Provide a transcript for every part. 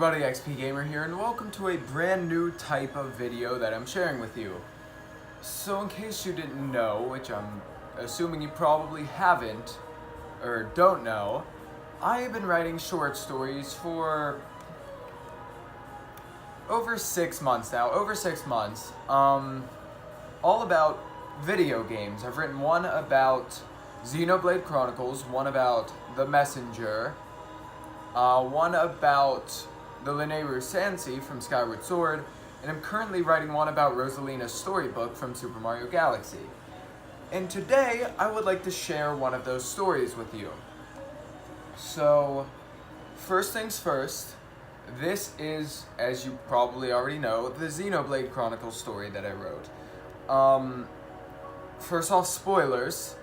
everybody, XP Gamer here, and welcome to a brand new type of video that I'm sharing with you. So in case you didn't know, which I'm assuming you probably haven't, or don't know, I have been writing short stories for over 6 months now, all about video games. I've written one about Xenoblade Chronicles, one about The Messenger, one about the Lineru Sansi from Skyward Sword, and I'm currently writing one about Rosalina's storybook from Super Mario Galaxy. And today, I would like to share one of those stories with you. So, first things first, this is, as you probably already know, the Xenoblade Chronicles story that I wrote. First off, spoilers.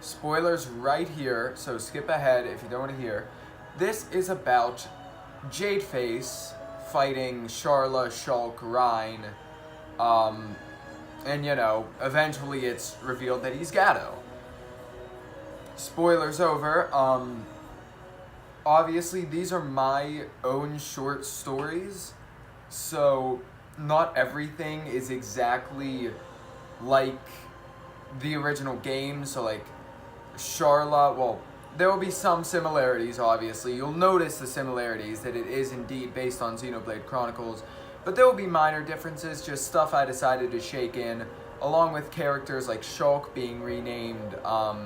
Spoilers right here, so skip ahead if you don't want to hear. This is about Jadeface fighting Sharla, Shulk, Rhine, and eventually it's revealed that he's Gato. Spoilers over. Obviously these are my own short stories, so not everything is exactly like the original game, so like Sharla, well, there will be some similarities, obviously. You'll notice the similarities, that it is indeed based on Xenoblade Chronicles, but there will be minor differences, just stuff I decided to shake in, along with characters like Shulk being renamed, I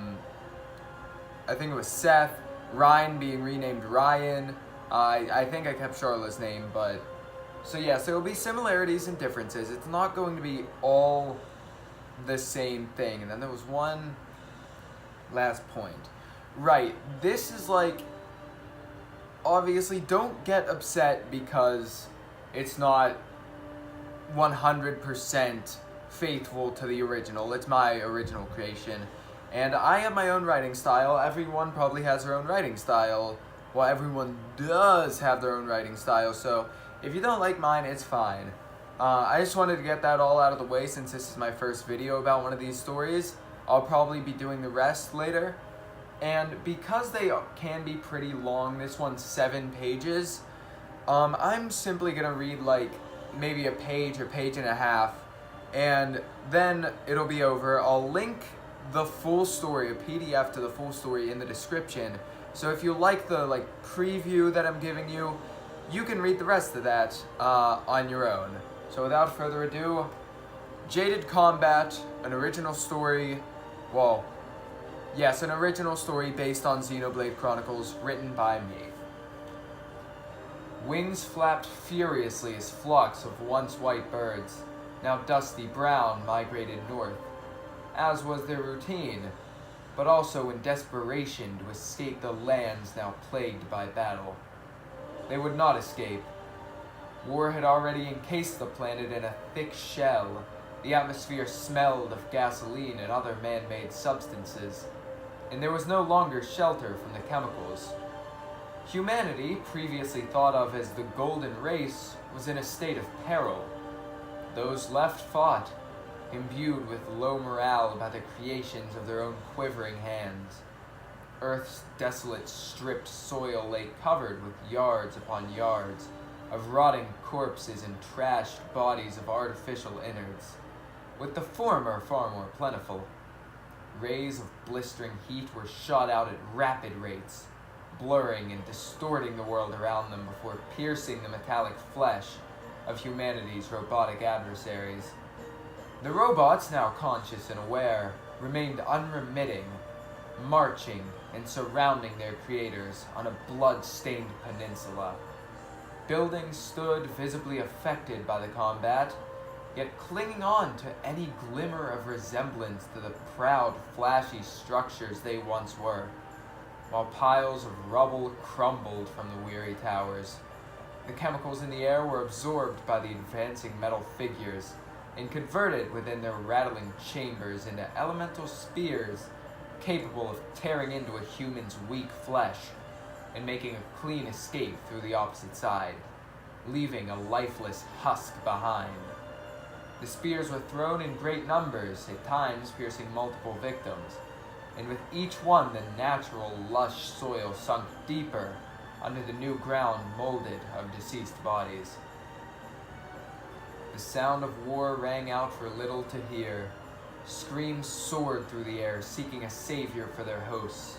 think it was Seth, Ryan being renamed Ryan, I think I kept Sharla's name, but, so yeah, so there will be similarities and differences. It's not going to be all the same thing. And then there was one last point. Right, this is like, obviously don't get upset because it's not 100% faithful to the original. It's my original creation, and I have my own writing style. Everyone probably has their own writing style. Well, everyone does have their own writing style, so if you don't like mine, it's fine. I just wanted to get that all out of the way since this is my first video about one of these stories. I'll probably be doing the rest later. And because they can be pretty long, this one's 7 pages, I'm simply going to read like maybe a page or page and a half, and then it'll be over. I'll link the full story, a PDF to the full story in the description, so if you like the preview that I'm giving you, you can read the rest of that on your own. So without further ado, Jaded Combat, an original story, well, yes, an original story based on Xenoblade Chronicles, written by me. Wings flapped furiously as flocks of once white birds, now dusty brown, migrated north, as was their routine, but also in desperation to escape the lands now plagued by battle. They would not escape. War had already encased the planet in a thick shell. The atmosphere smelled of gasoline and other man-made substances, and there was no longer shelter from the chemicals. Humanity, previously thought of as the golden race, was in a state of peril. Those left fought, imbued with low morale about the creations of their own quivering hands. Earth's desolate, stripped soil lay covered with yards upon yards of rotting corpses and trashed bodies of artificial innards, with the former far more plentiful. Rays of blistering heat were shot out at rapid rates, blurring and distorting the world around them before piercing the metallic flesh of humanity's robotic adversaries. The robots, now conscious and aware, remained unremitting, marching and surrounding their creators on a blood-stained peninsula. Buildings stood visibly affected by the combat, yet clinging on to any glimmer of resemblance to the proud, flashy structures they once were, while piles of rubble crumbled from the weary towers. The chemicals in the air were absorbed by the advancing metal figures and converted within their rattling chambers into elemental spears capable of tearing into a human's weak flesh and making a clean escape through the opposite side, leaving a lifeless husk behind. The spears were thrown in great numbers, at times piercing multiple victims, and with each one the natural, lush soil sunk deeper under the new ground molded of deceased bodies. The sound of war rang out for little to hear. Screams soared through the air, seeking a savior for their hosts,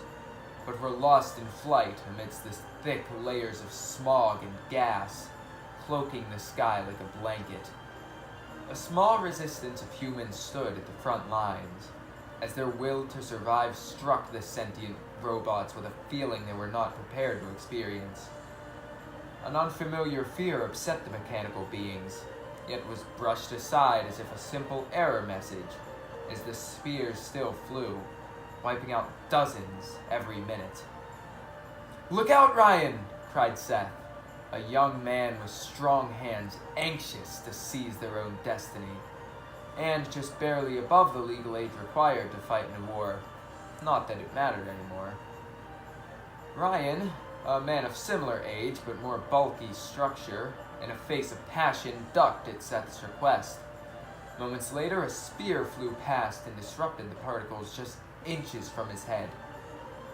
but were lost in flight amidst the thick layers of smog and gas, cloaking the sky like a blanket. A small resistance of humans stood at the front lines, as their will to survive struck the sentient robots with a feeling they were not prepared to experience. An unfamiliar fear upset the mechanical beings, yet was brushed aside as if a simple error message, as the spears still flew, wiping out dozens every minute. "Look out, Ryan!" cried Seth, a young man with strong hands anxious to seize their own destiny, and just barely above the legal age required to fight in a war. Not that it mattered anymore. Ryan, a man of similar age but more bulky structure, and a face of passion, ducked at Seth's request. Moments later, a spear flew past and disrupted the particles just inches from his head.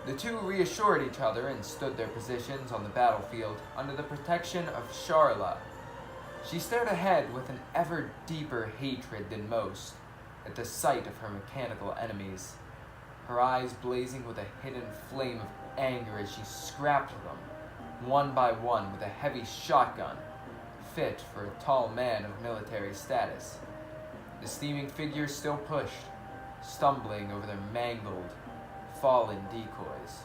The two reassured each other and stood their positions on the battlefield under the protection of Sharla. She stared ahead with an ever deeper hatred than most at the sight of her mechanical enemies, her eyes blazing with a hidden flame of anger as she scrapped them, one by one, with a heavy shotgun, fit for a tall man of military status. The steaming figures still pushed, stumbling over their mangled, fallen decoys.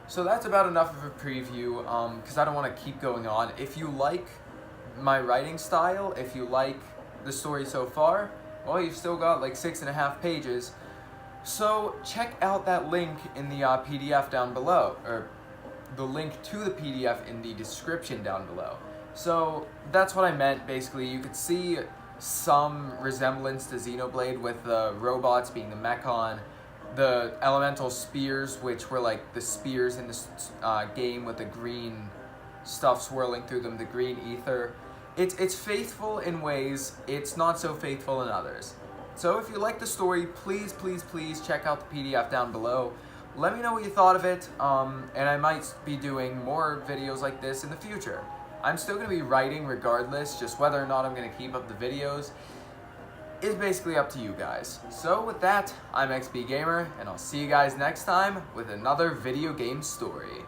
So that's about enough of a preview, because I don't want to keep going on. If you like my writing style, if you like the story so far, well, you've still got like 6.5 pages. So check out that link in the PDF down below, or the link to the PDF in the description down below. So that's what I meant, basically. You could see some resemblance to Xenoblade with the robots being the Mechon, the elemental spears, which were like the spears in this game with the green stuff swirling through them, the green ether. It's faithful in ways, it's not so faithful in others. So if you like the story, please check out the PDF down below. Let me know what you thought of it, and I might be doing more videos like this in the future. I'm still going to be writing regardless, just whether or not I'm going to keep up the videos is basically up to you guys. So with that, I'm XP Gamer, and I'll see you guys next time with another video game story.